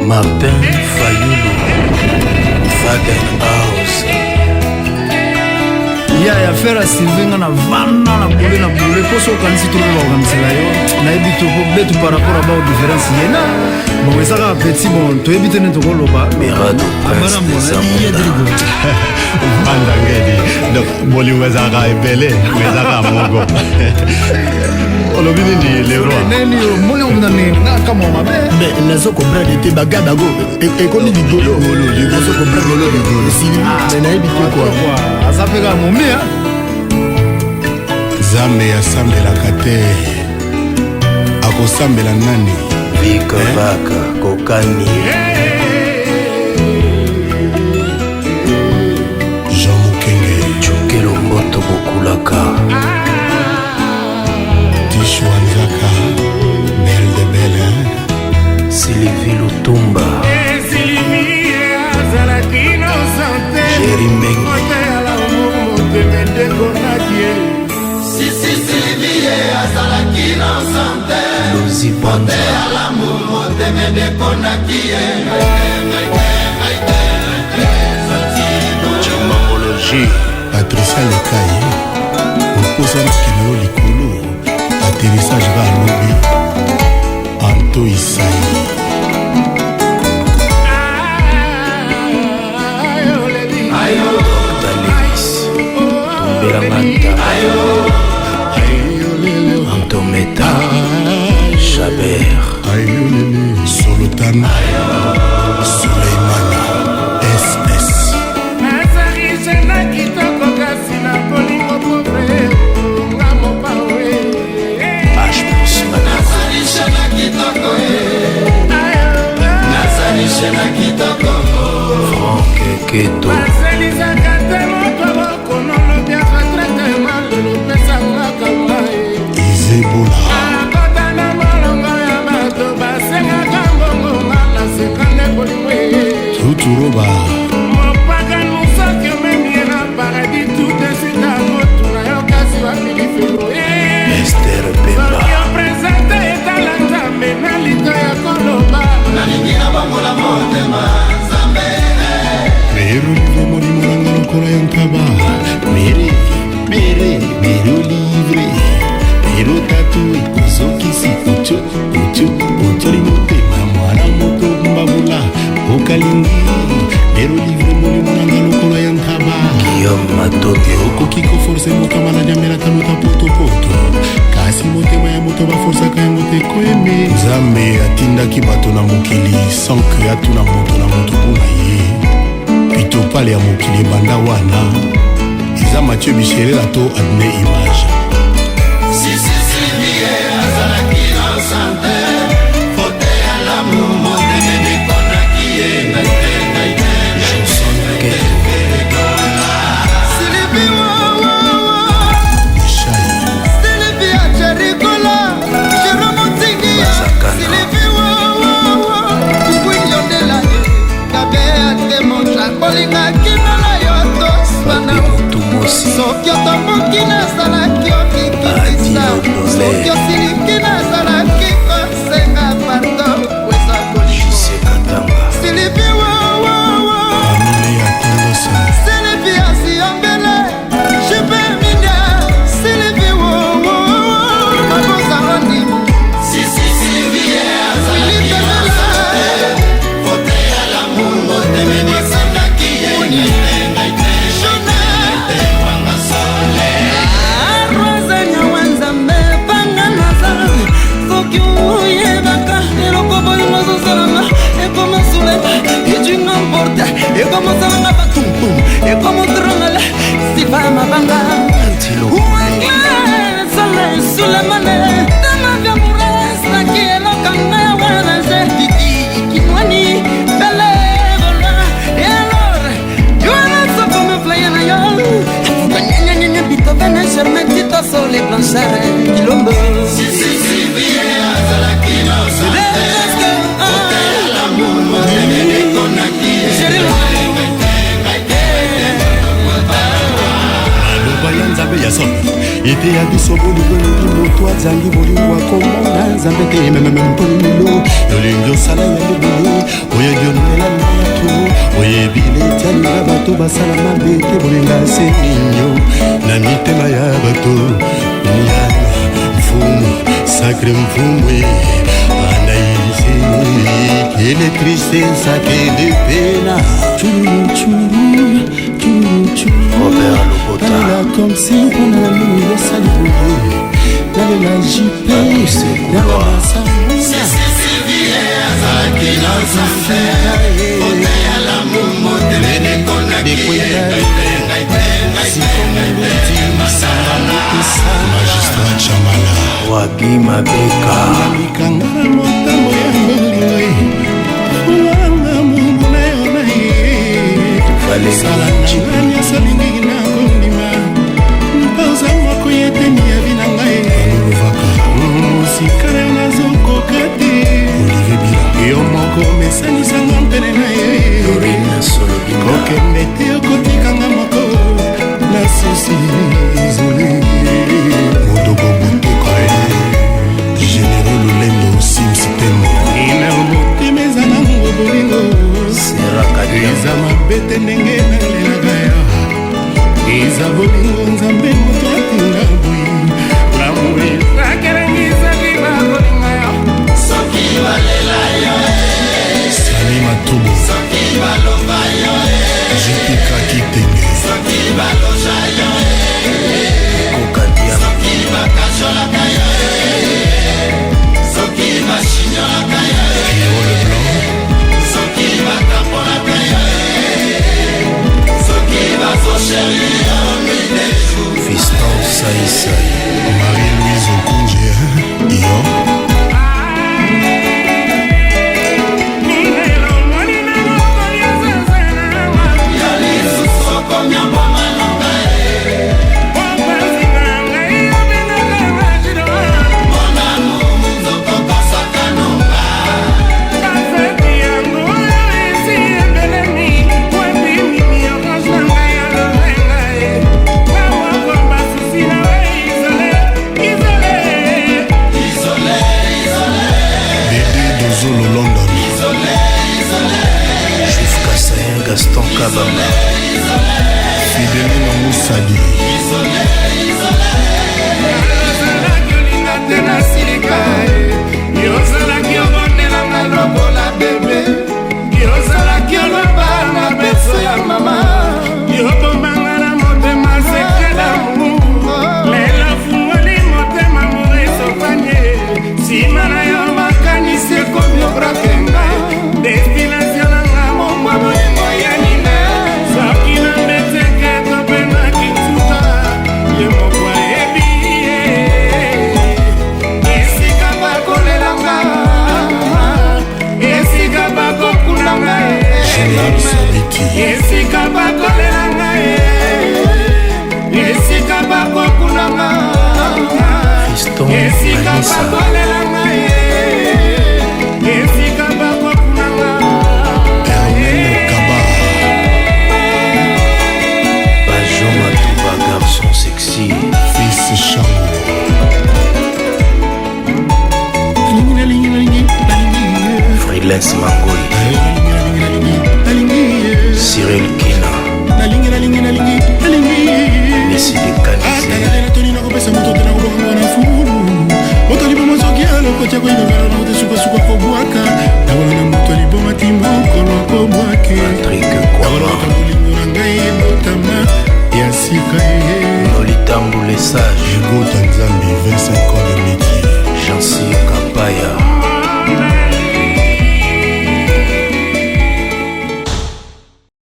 Martin Fayulu, Faden House. Ya faire à Sylvain na vana na boule poso kanisi tout le organisela yo na ebito betu par rapport à ba différence yena bon ça ka petit bon to ebite ne to koloba Mirado Prince des Amunda Bandangedi donc boli wezaka ebele wezaka mongo olobini ni le roi neni yo moli on ni na kama mabe mais nazo comprendre te bagada go e ko ni digolo nazo comprendre le digolo si na ebite quoi azapeka mumia Zambe asambelaka te akosambela nani Vika Vaka Kokani Jean Mukenge Chukelo Mboto Bokulaka Tishwanzaka Belle de Belle Sylvie Lutumba Jerry Meng Luzi Panza Jamangologie Patricia Lekai Oposa Kinelo Likulu Atterrissage va Lobi Anto Isai Antometa Chabert Solotana Suleimana SS Franck Keto Tuturoba Mopaka nusoki omemi na paradis tout de suite à motuna yo kasi wapili felo Esther Pemba Soki opresente etala nzambe na lito ya koloba nalingi na bangola motema nzambe Mero livre molimo nanga lokola ya ntaba Mero livre Mero tatoué kozokisi Otoli motema mwana moto mbabula okalingi Mero livre molimo nanga lokola ya ntaba Guillaume Matoto okoki koforce moto maladi amelaka luta potopoto kasi motema ya moto baforsaka yango te koyeme nzambe atindaki bato na mokili sanke atuna moto na moto mpona ye pitopale ya mokili ebanda wana eza Mathieu Bichelela to Adne Image soki otomboki nazalaki okikikisa soki osiliki nazalaki kosenga pardo weza koliko silivi wawawa silivi asiyombele jipe minda silivi wawawa mabozaloni E como salanga batum bum, e como drangala, si va mabanga. Uangla, sale sulemane, dama vya muresta kielo kanga wana je titi kinwani bele bola. E allora, juana so come flyana yo. Kanya nyanya bito vene shermetito sole blanchare kilombo. Si vie azala kino sa. ete ya biso bolingo elobi moto azangi bolingo akomona nzambe te mememe mpolililo yolingi osala ya libulu bato basala mabe te bolinga se ninyo na mitema ya bato nyana mfumu sacre mfumwe anaisi kele tristesse kele pena Robert Lobota comme si on a mis le salut dans la JP dans la massa magistrat Chamala Wagi Mabeka mikangana motambo ya mbongoe fulanga mumuna yona ye sala nani asalingi na kondima mpoza moko yeteni ya bina ngai aluvaka musikana nazokoka te Olivier Bila yo moko mesanisanga mpene na ye kokende te okotikanga moko na susi isole modogo boteka généraux lolendo simsitemo ina motema eza nango bolingo eza mabete ndenge nalelaka ya eza bolingo nzambe moto atinga bwi lamoi nakerengisa biba bolinga yo soki balela yo sali matubo soki baloba yo jipika kitenge soki baloja yo Kokadia soki bakacholaka yo soki bashinyolaka yo Pierrot Leblanc soki bakapolaka yo soki bazosheri yo nuit des jours Fiston Saïsa Marie-Louise Okunje yo Gaston Kabamba Fidelina Moussadi ozalaki olinga te na silika yozalaki obondelanga lokola bebe yozalaki oloba na beso ya mama yobombanga na motema sekelamu lelo fungoli motema moresopanye nsima na yo makanisi ekomi obrakenga destination nanga momwa bolingo ya nina soki na mbeteke topenaki ntuta ye moko ayebi esika bakolelanga esika bakokulanga Général Sabiti esika bakolelanga esika bakokulanga Fiston esika Manissa bakolelanga esika bakokulanga Hermène Kaba Bajon Matouba garçon sexy Fils Chango Freelance Mangoy Cyril Kina Messi de Canizé nakopesa moto te nakobonga na fulu moto liboma soki alokoti akoyinongana na kote sukasuka kobwaka nakola na moto liboma ti mokolo akobwake Patrick nakolaka Kwama bolingo na ngai ebotama ya sika ye Nolitambo les sages egota nzambe 25